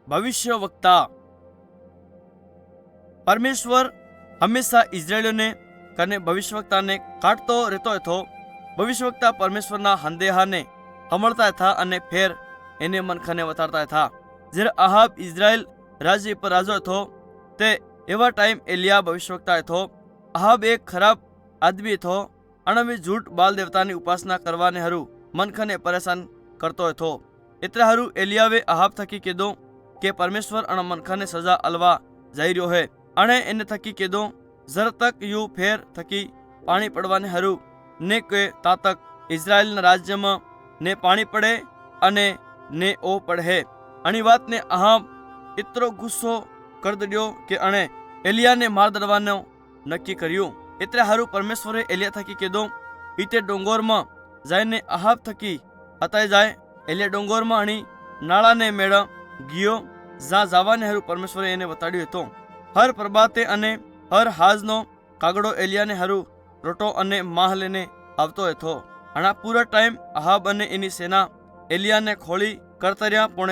भविष्य वक्ता। परमेश्वर हमेशा इजरायलियों कने भविष्यवक्ता ने काटतो रहतो थो। भविष्यवक्ता परमेश्वरना संदेहा ने हमळता था अने फेर एने मनखाने वताड़ता था। जયારે अहाब इजरायल राज्य पर राजो थो ते एवा टाइम एलिया भविष्यवक्ता थो। अहाब एक खराब आदमी थो अने झूठ बाल देवतानी उपासना करवाने हरू मनखाने परेशान करतो थो। एतरा हरू एलियावे अहाब थकी कीधुं के परमेश्वर अने मनखाने सजा अलवा जाई रह्यो है अने एने थकी कीधुं जर तक यू फेर थकी पाणी पड़वाने हरू ने के ता तक इजरायल राज्य में ने पाणी पड़े अने ने ओ पड़े। अणी वात ने अहाब इतरो गुस्सो कर दियो के अणे एलिया ने मार दड़वानो नक्की कर्યું। एतरे हारू परमेश्वरे एलिया थकी कीधुं इते डोंगोर में जायने अहाब थकी हताई जाए। एलिया डोंगोर में अणी नाळा ने मेळ गयो ज्यां जावाने हारू परमेश्वरे एने बताड्युं हतुं। हर प्रभाते अने हर हाजनो कागड़ो एलिया ने हारू रोटो अने माह लेने आवतो हतो। अणा पूरा टाइम अहाब अने एनी सेना एलिया ने खोली करता रह्या पण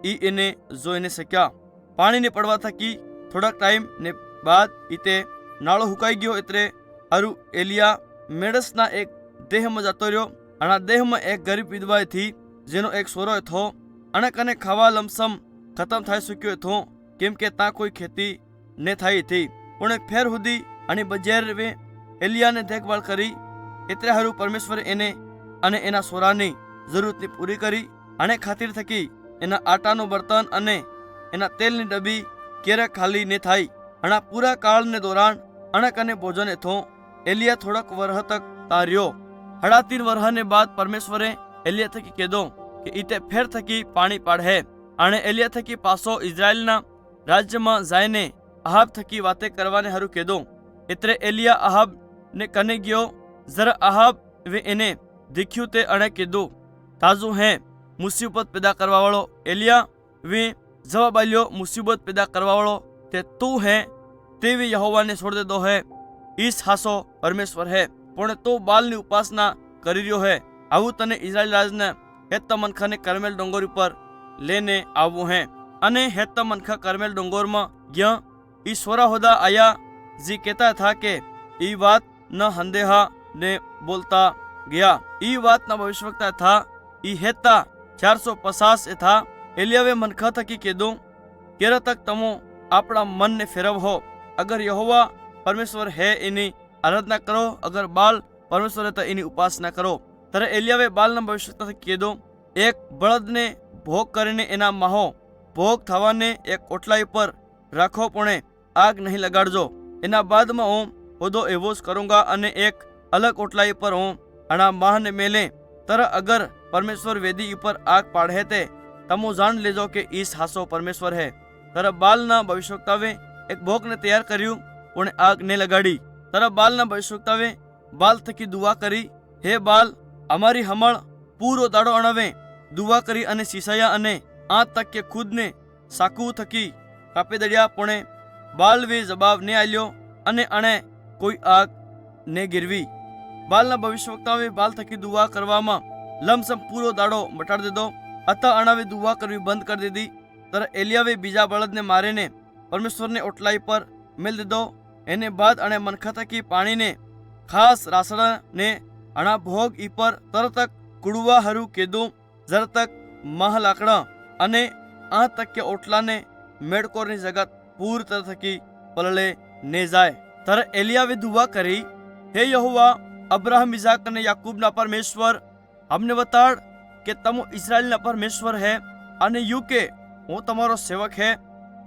ई एने जोई न सक्या। पाणी ने पड़वा थकी थोड़ा टाइम ने बाद इते नाळो हुकाई गयो। एतरे हारू एलिया मेड़सना एक देह में जतो रह्यो। अणा देह में एक गरीब विधवा थी जेनो एक सोरो थो अणे कने खावा लमसम खत्म थाई चुक्यो थो केम के ता कोई खेती ने थाई थी। पण फेर हुदी अने बजेर वे एलिया ने देखभाल करी। एतरे हारू परमेश्वर एने अने एना सोरानी जरूरतनी पूरी करी। अने खातिर थकी एना आटानो बर्तन अने एना तेलनी डब्बी क्यारे खाली ने थाई। अणा पूरा काल ने दौरान अणे कने भोजन थो। एलिया थोड़क वरह तक तार्यो। 3.5 वर्ष ने बाद परमेश्वरे एलिया थकी कीधुं के इते फेर थकी पाणी पाड़े। अणे एलिया थकी पासो इजरायलना राज्य में जायने अहाब थकी वाते करवाने हारू कीधुं। एतरे एलिया अहाब ने कने गयो। जरा अहाब वे एने दिख्यु ते अणे कीधुं ताजू है मुसीबत पैदा करवा वाळो एलिया। वे जवाब आल्यो मुसीबत पैदा करवा वाळो ते तू है तेवी यहोवा ने छोड़ दे दो है। ईस हासो परमेश्वर है पण तो बाल नी उपासना करी रह्यो है। आवु तने इजरायल राज ने हेत मनखा ने करमेल डोंगर पर लेने आवू है। अने हेत मनखा करमेल डोंगर में गया। ई सोरा होदा आया जी कहता था के ई बात न हंदेहा ने बोलता गया। ई बात न भविष्यवक्ता था। ई हेता 450 था। एलियावे मनखा थकी कीधुं क्यारे तक तमो आपड़ा मन ने फेरव हो। अगर यहोवा परमेश्वर है एनी आराधना करो, अगर बाल परमेश्वर है तो एनी उपासना करो। तरह एलियावे बाल न भविष्यवक्ता थकी कीधुं एक बळद ने भोग करीने एना माहो भोग थवाने एक ओटलाई पर राखो पण आग नहीं लगाड़जो। एना बाद में हूँ होदो एवो ज करूंगा अने एक अलग ओटलाई पर हूँ अणा माह ने मेले। तरह अगर परमेश्वर वेदी पर आग पाड़े ते तमो जान लेजो के ईस हासो परमेश्वर है। तरह बाल ना भविष्यवक्तावे एक भोग ने तैयार कर्યું पण आग ने लगाड़ी। तरह बाल ना भविष्यवक्तावे बाल थकी दुआ करी, हे बाल अमारी हमळ पूरो दाड़ो अणवे दुआ करी अने सीसाया अने आ तक के खुद ने साकू थकी कापी दड़िया पण बाल वे जवाब ने आल्यो अने अणे कोई आग ने गिरवी। बाल ना भविष्यवक्तावे बाल थकी दुआ करवामां लमसम पूरो दाड़ो मटाड़ दीधो। अतः अणावे दुआ करवी बंद कर दीधी। तरह एलियावे बीजा बळद ने मारे ने परमेश्वर ने ओटलाई पर मेल दीधो। एने बाद अणे मनखा थकी पाणी ने खास रासड़ा ने अणा भोग ई पर तर तक कुड़वा हरू कीधुं जर तक माह लाकड़ा अने आ तक के ओटला ने मेड़कोर नी जगत पूर तरह थकी पलळे ने जाए। तरह एलियावे दुआ करी, हे यहोवा अब्राहम इसाक अने याकूब ना परमेश्वर हमने बताड़ के तमो इस्राएल ना परमेश्वर है अने यू के हूँ तमारो सेवक है।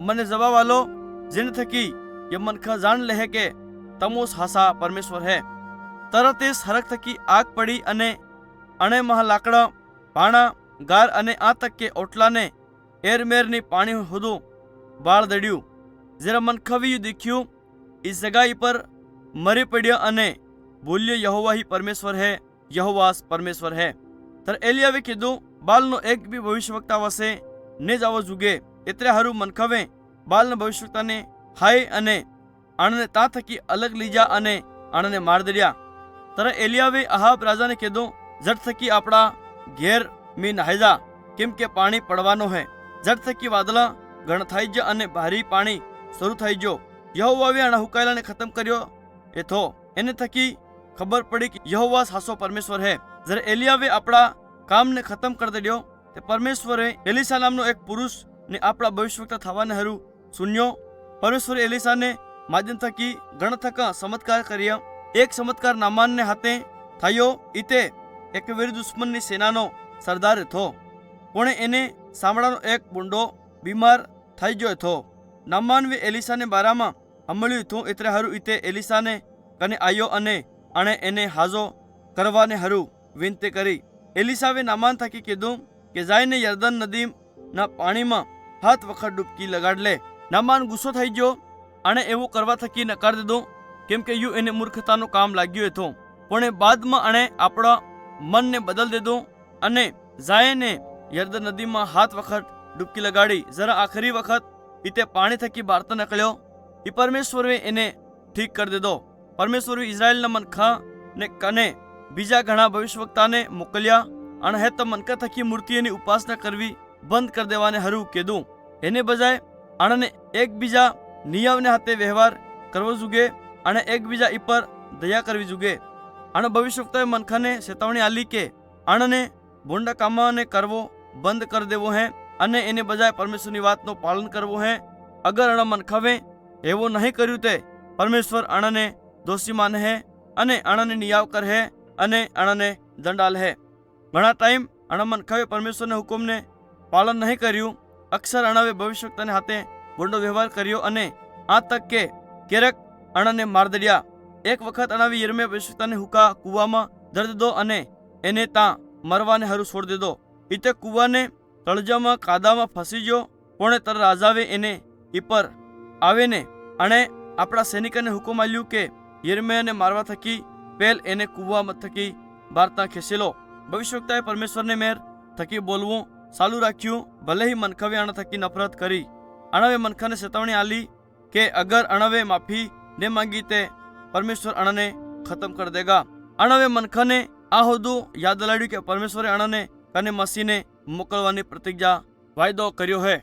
मने जवाब आलो जिन थकी ये मनखा जान ले के तमो हासा परमेश्वर है। तरत हरक थकी आग पड़ी अने अणे महा लाकड़ा पाणा गार अने आ तक के ओटला ने एरमेर नी पाणी हुदू बाळ दड़्यू। जरा मनखावी दिख्यू इस जगह पर मरी पड़िया अने बोलियो यहोवा ही परमेश्वर है, यहोवा परमेश्वर है। तर एलियावे कीधुं बालनो एक भी भविष्यवक्ता वसे ने जावो जुगे। एतरे हारू मनखावे बालना भविष्यवक्ता ने हाय अने आणने ता थकी अलग लीजा अने आणने मार दड़िया। तरह एलियावे अहाब राजा ने कीधुं जट थकी आपड़ा घेर में नहाई जा केम के पाणी पड़वानो है। जट थकी वादला ઘણ થઈ જ અને ભારી પાણી શરૂ થઈ ગયો. યહોવાએ આના હુકાયેલાને ખતમ કર્યો એ થો. એને થકી ખબર પડી કે યહોવા સાસો પરમેશ્વર હે. જ્યારે એલિયાવે આપણા કામને ખતમ કરી દેડ્યો તે પરમેશ્વરે એલિસા નામનો એક પુરુષ ને આપણા ભવિષ્યવક્તા થવાને હરું સુન્યો. પરમેશ્વરે એલિસાને માધ્યમ થકી ઘણ થકા ચમત્કાર કર્યા. એક ચમત્કાર નામાનને હાથે થયો. ઈતે એક વેરી દુશ્મનની સેનાનો સરદાર થો. પણ એને સાંભળાનો એક બુંડો બીમાર થઈ ગયો થો. નામાનવે એલિસાને બારામાં સાંભળ્યું હતું એટલે હારું ઈતે એલિસાને કને આવ્યો અને આણે એને હાજો કરવાને હારું વિનંતી કરી. એલિસાવે નામાન થકી કીધું કે જાયને યર્દન નદીના પાણીમાં 7 વખત ડૂબકી લગાડ લે. નામાન ગુસ્સો થઈ ગયો. આણે એવું કરવા થકી નકાર દીધું કેમ કે યુ એને મૂર્ખતાનું કામ લાગ્યું હતું. પણ બાદમાં આણે આપણા મનને બદલ દીધું અને જાયને યર્દન નદીમાં 7 વખત ડૂબકી લગાડી. જરા આખરી વખત ઈતે પાણી થકી બહાર નીકળ્યો. એ પરમેશ્વરે એને ઠીક કરી દીધો. પરમેશ્વરે ઇઝરાયલના મનખા ને કને બીજા ઘણા ભવિષ્યવક્તાને મોકલ્યા અને હે તો મનકા થકી મૂર્તિઓની ઉપાસના કરવી બંધ કરી દેવાને હરું કીધું. એને બજાય આણને એકબીજા નિયમને હાથે વ્યવહાર કરવો જોઈએ અને એકબીજા ઉપર દયા કરવી જોઈએ. આણે ભવિષ્યવક્તાએ મનખાને ચેતવણી આલી કે આણને ભૂંડા કામને કરવો બંધ કરી દેવો હે અને એને બજાય પરમેશ્વરની વાતનું પાલન કરવું હે. અગર આણા મનખાવે એવું નહીં કર્યું તે પરમેશ્વર આણાને દોષી માને હે અને આણાને નિયાવ કરે હે અને આણાને દંડ આલે હે. ઘણા ટાઈમ આણા મનખાવે પરમેશ્વરના હુકમને પાલન નહીં કર્યું. અક્ષર આણાવે ભવિષ્યવક્તાને હાથે ભૂંડો વ્યવહાર કર્યો અને આ તક કે ક્યારેક આણાને માર દડ્યા. એક વખત આણાવે યિર્મયાહ ભવિષ્યવક્તાને હુકા કૂવામાં ધરી દીધો અને એને ત્યાં મરવાને હારું છોડી દીધો. ઈતે કૂવાને તળજામાં કાદામાં ફસી ગયો. પણ તર રાજાવે એને ઈ પર આવેને અને આપણા સૈનિકોને હુકમ આલ્યું કે યિર્મયાહને મારવા થકી પેલ એને કૂવામાં થકી બહાર ખેંચેલો. ભવિષ્યવક્તાએ પરમેશ્વરને મેર થકી બોલવું ચાલુ રાખ્યું. ભલે ही મનખાવે આના થકી નફરત કરી. અણવે મનખાને ચેતવણી આલી કે અગર અણવે માફી ને માંગી તે પરમેશ્વર અણને ખતમ કરી દેગા. અણવે મનખાને આ હોદું યાદ દિલાડ્યું કે પરમેશ્વરે અણને કને મસીને મોકલવાની પ્રતિજ્ઞા વાયદો કર્યો હે.